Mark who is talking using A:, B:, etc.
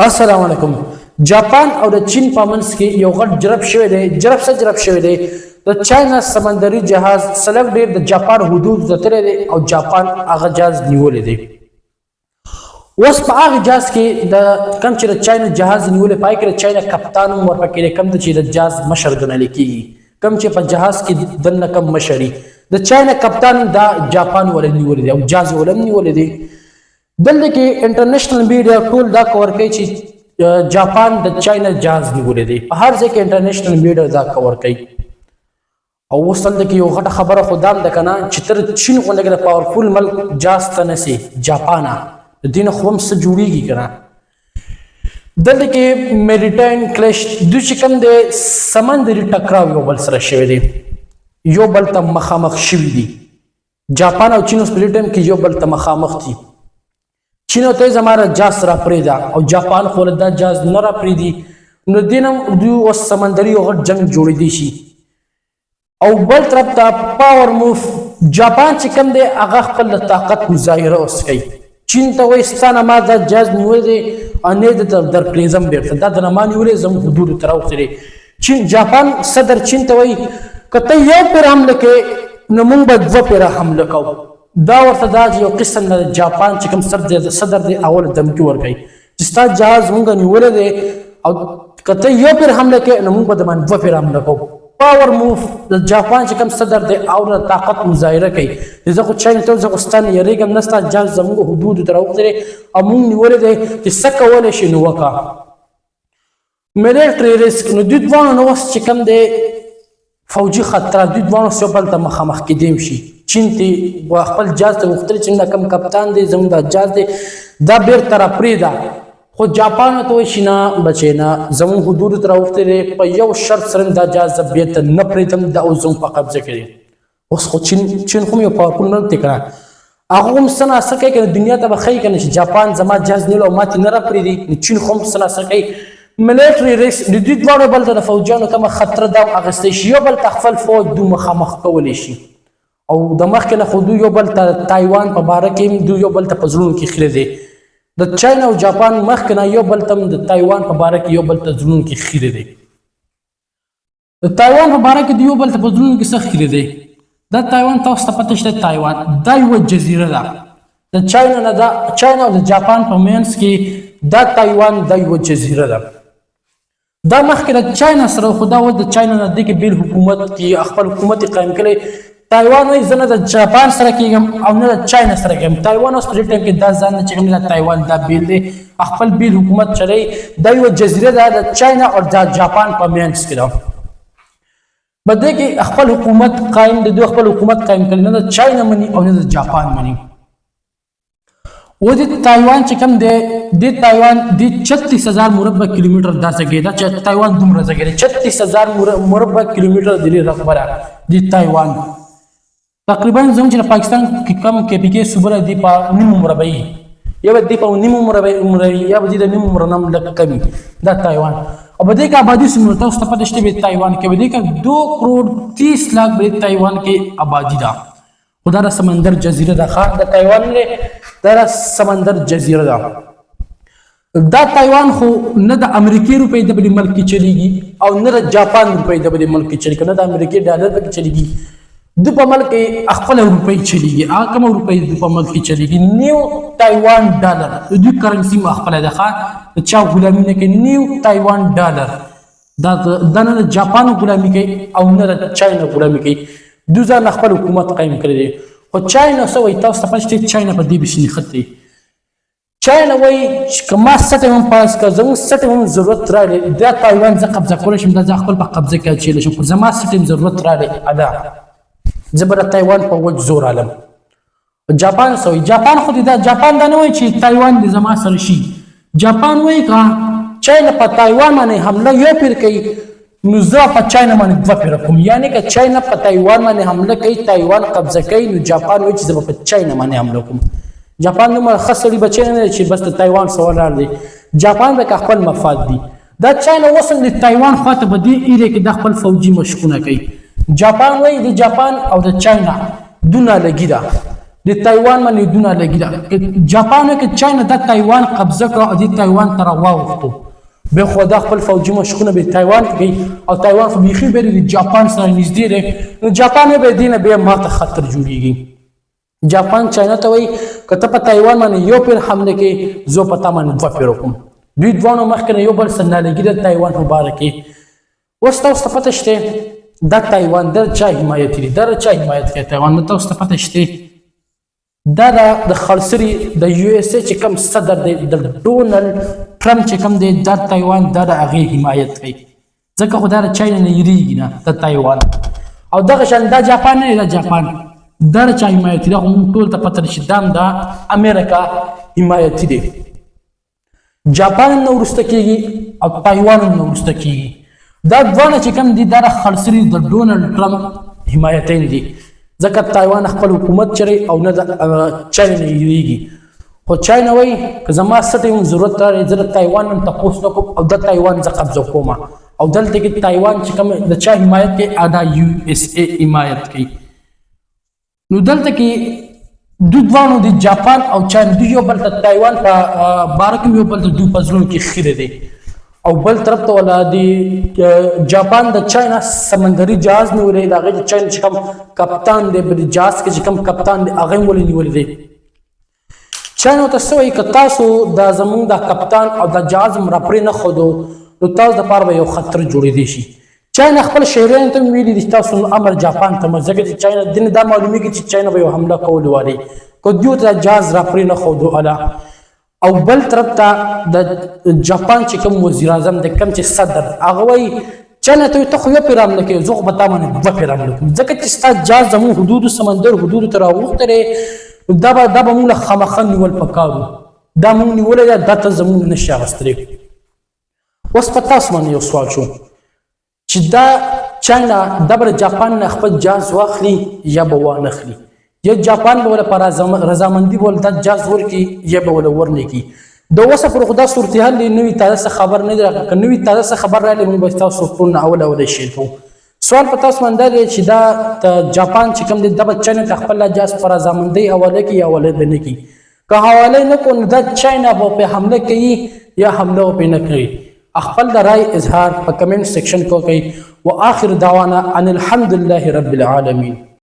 A: السلام علیکم. جاپان او د چین په منځ کې یو غټ جرب شوی دی. جرب شوی دی د چاینا سمندري جهاز سلګ ډیر د جاپان حدود ته تللی دی او جاپان هغه جهاز نیولی دی. اوس په هغه جهاز کې د کم چې د چاینا جهاز نیولی پای کې د چاینا کپتان هم ورپکې دی، کم چې د جهاز مشر ګڼلی کېږي، کم چې په جهاز کې دننه کم مشر د چاینا کپتان دا جاپان ولې نیولی دی او جهاز ولې هم نیولی دی. دلته کې انټرنیشنل میډیا ټول دا کور کوي چې جاپان د چاینا جهاز نیولی دی. په هر ځای کې انټرنیشنل میډیا دا کور کوي. او اوس دلته کې یو غټه خبره خو دا هم ده که نه چې تر چین غوندې د پاورفول ملک جهاز ته نسي جاپانه د دې نه خو هم څه جوړېږي که نه. دلته کې میریټاین کلیش دوی چې کوم دی سمندري ټکراو یو بل سره شوی دی، یو بل ته مخامخ شوي دي. جاپان او چین اوس په دې ټایم کې یو بل ته مخامخ دي. چین ته زماره جهاز را پرېږده او جاپان خو له دا جهاز نه را پرېږدي، نو دې نه دوی اوس سمندري یو غټ جنګ جوړېدی شي. او بل طرف ته پاور موف جاپان چې کوم دی هغه خپل د طاقت مظاهره اوس کوي. چین ته وایي ستا نه ما دا جهاز نیولی دی او نه یې در پرېږدم بېرته، دا د نه ما نیولی زموږ حدودو ته راوښتلی. چین جاپان صدر چین ته وایي که ته یو پېره حمله کوې نو موږ به دوه پېره حمله کوو. دا ورته دا یو قسم د جاپان چې کوم صدر دی اول دمکي ورکوي چې ستا جهاز موږ نیولی دی او که ته یو پېره حمله کوې نو موږ به د باندې دوه پېره حمله کوو. پاور موف د جاپان چې کوم صدر دی او د طاقت مظاهره کوي چې زه خو چاینا ته زه خو ستا نه یېرېږم نه، ستا جهاز زموږ حدودو ته راوښتلی او موږ نیولی دی چې څه کولی شي نو وکړه. میلیټري ریسک نو دوی دواړو نه اوس چې کوم دی فوجي خطرات دوی دواړو یو بل ته مخامخ کېدی شي. چین ته خپل جهاز ته غوښتلی چې دا کوم کپتان دی زموږ دا جهاز دی دا بیرته را پرېږده، خو جاپان ته وایي چې نه بچې نه زموږ حدودو ته راوښتلی دی، په یو شرط سره دا جهاز زه بیرته نه پرېږدم، دا اوس زموږ په قبضه کې دی. اوس خو چین خو هم یو پاورفول ملک دی که نه، هغه هم څه ناڅه کوي که نه دنیا ته به ښایي که نه چې جاپان زما جهاز نیولی او ماتې نه را پرېږدي، نو چین خو هم څه ناڅه کوي. میلیټري ریسک د دوی دواړو بل ته د فوجیانو کومه خطره دا هم اخیستی شي، یو بل ته خپل فوج دوی مخامخ کولی شي. او د مخکې نه خو دوی یو بل ته تایوان په باره کې هم دوی یو بل ته په زړونو کې خیره دی. د چاینا او جاپان مخکې نه یو بل ته هم د تایوان په باره کې یو بل ته زړونو کې خیره دی. د تایوان په باره کې د یو بل ته په زړونو کې څه خیره دی. دا تایوان تاسو ته پته شته تایوان دا یوه جزیره ده د چاینا نه، دا چاینا او د جاپان په منځ کې دا تایوان دا یوه جزیره ده. دا مخکې د چاینا سره خو دا اوس د چاینا نه دی کې بېل حکومت کې خپل حکومت یې قایم کړی. تایوان وایي زه نه د جاپان سره کېږم او نه د چاینا سره کېږم. تایوان اوس په دې ټایم کې دا ځان نه چې کوم د تایوان دا بیل دی خپل بیل حکومت چلوي. دا یوه جزیره ده د چاینا او د جاپان په منځ کې ده. په دې کې خپل حکومت قایم دی، دوی خپل حکومت قایم کړي، نه د چاینا مني او نه د جاپان مني. و د تایوان چې کوم دی د تایوان د 36,000 مربع کیلومتر دا ځای ده چې تایوان دومره ځای دی 36,000 مربع کیلومتر د دې رقبه د تایوان. تقریبا زموږ چې د پاکستان کې کم KPK صوبه دی په نیمو مربعي، یا به دی په نیمو مربعي یا به دی د نیمو مربع لږ کمی دا تایوان. او په دې کې آبادي څومره تاسو ته پته شته به تایوان کې به دې کې 2,30,00,000 به تایوان کې آبادي ده. خو دا سمندر جزیره ده ښه د تایوان نه دا سمندر جزیره ده. دا تایوان خو نه د امریکای روپۍ د بلې ملک کې چلیږي او نه د جاپان روپۍ د بلې ملک کې چلیږي، نه د امریکای ډالر پکې چلیږي. د په ملک کې خپل روپۍ چلیږي. هغه کومه روپۍ د په ملک کې چلیږي نیو تایوان ډالر د دوی کرنسي ما خپله ده ښه د چا غلامي نه کوي. نیو تایوان ډالر دا نه د جاپان غلامي کوي او نه د چاینا غلامي کوي. دوی ځان خپل حکومت قایم کړی دی. خو چاینا څه وایي تاسو ته پته شته چاینا په دې بشي نښتې. چاینا وایي چې که ما څه ټایم هم پاس کړه زموږ څه ټایم هم ضرورت راغلی دا تایوان زه قبضه کولی شم، دا زه خپل په قبضه کې اچولی شم، خو زما څه ټایم ضرورت راغلی ادا زه به د تایوان په وجه زور علم. جاپان څه وایي جاپان خو دا جاپان دا نه وایي چې تایوان دې زما سره شي. جاپان وایي که چاینا په تایوان باندې حمله یو پیر کوي نو زه په چاینا باندې دوه پېره کوم. یعنې که چاینا په تایوان باندې حمله کوي تایوان قبضه کوي نو جاپان وایي چې زه به په چاینا باندې حمله کوم. جاپان دومره ښه سړي بچی نه دی چې بس د تایوان څه ولاړ دی. جاپان به که خپل مفاد دي. دا چاینا اوس هم د تایوان خواته په دې ایریا کې د خپل فوجي مشقونه کوي. جاپان وایي د جاپان او د چاینا دونه لګي ده. د تایوان باندې دونه لګیدا جاپان کې چاینا د تایوان قبضه کړ او د تایوان تر واوښتو به خدا خپل فوجي مشقونه به تایوان کې او تایوان خو بيخي به د جاپان سره نږدې دی نو جاپان به دینه به ماته خطر جوړیږي جاپان چاینا ته وایي کته په تایوان باندې یو پیر حمله کې زو پتا باندې دوه پیر کوم دوی دوه مخکې یو بل سره نه لګیدا تایوان مبارکي اوس تاسو ته پته شته د تایوان د چا حمایت لري د چا حمایت کوي تایوان نو تاسو ته پته شته دا د خلصري د یو اس ای چې کوم صدر دی د ډونالد ټرمپ چې کوم دی د تایوان د هغه حمایت کوي ځکه خو دا چاینا نه یریږي نه د تایوان او دغه شان د جاپان نه د جاپان د چا حمایت دی هم ټول ته پته شي دام د امریکا حمایت دی جاپان نو ورسته کیږي او تایوان نو ورسته کیږي دا ځوان چې کوم دی د خلصري د ډونالد ټرمپ حمایتین دي ځکه تایوان خپل حکومت چره او نه چاینا نه یریږي خو چاینا وایي که زما څه ضرورت راغی زه د تایوان نن تپوس نه کوم او د تایوان زه قبضه کوم او دلته کې تایوان چې کوم د چا حمایت کوي ادا یو اس ای حمایت کوي نو دلته کې دوه د جاپان او چاینا دوی یو بل ته تایوان په باره کې یو بل ته دوی په زړونو کې خیره دي او بل طرف ته ولا د جاپان د چاینا سمندري جهاز نیولې دا غي چاینا چې کوم کپتان دی بل جهاز کې چې کوم کپتان دی هغه ولې نیولې دی چاینا ته سوې ک تاسو د زمون د کپتان او د جهاز مرپري نه خودو نو تاسو د پاره یو خطر جوړې دي شي چاینا خپل شهريان ته ویلي دي تاسو امر جاپان ته مزګه چې چاینا دین دا معلومي کې چې چاینا به حمله کول واري کو دیو ته جهاز راپري نه خودو الا او بل طرف ته د جاپان چې کوم وزیر اعظم د کم چې صدر هغه وایي چنه ته خو یو پیرام نه کې زه به تا باندې دوه پیرام نه کوم ځکه چې ستا جهاز زموږ حدود سمندر حدود ته راوښتلی دا به موږ له خامخا نیول پکارو دا موږ نیولی ده دا ته زموږ نشي اخیستلی اوس په تاسو باندې یو سوال شو چې دا چاینا دا به جاپان نه خپل جهاز واخلي یا به وانخلي یا جاپان به ولا پر رضامندي بول د جاز ورکی یا به ولا ورنه کی د وسه پر خدا صورتحال نوې تازه خبر نه درکه نوې تازه خبر را لې موږ تاسو ټول اول شي کو سوال پتا تاسو باندې چې دا جاپان چې کوم د بچنه خپل جاز پر رضامندي حواله کی یا ولې نه کی که حواله نه کو د چاینا په حمله کوي یا حمله په نه کوي خپل د رائے اظهار په کمنټ سیکشن کو کوي واخر دعوانا ان الحمد لله رب العالمین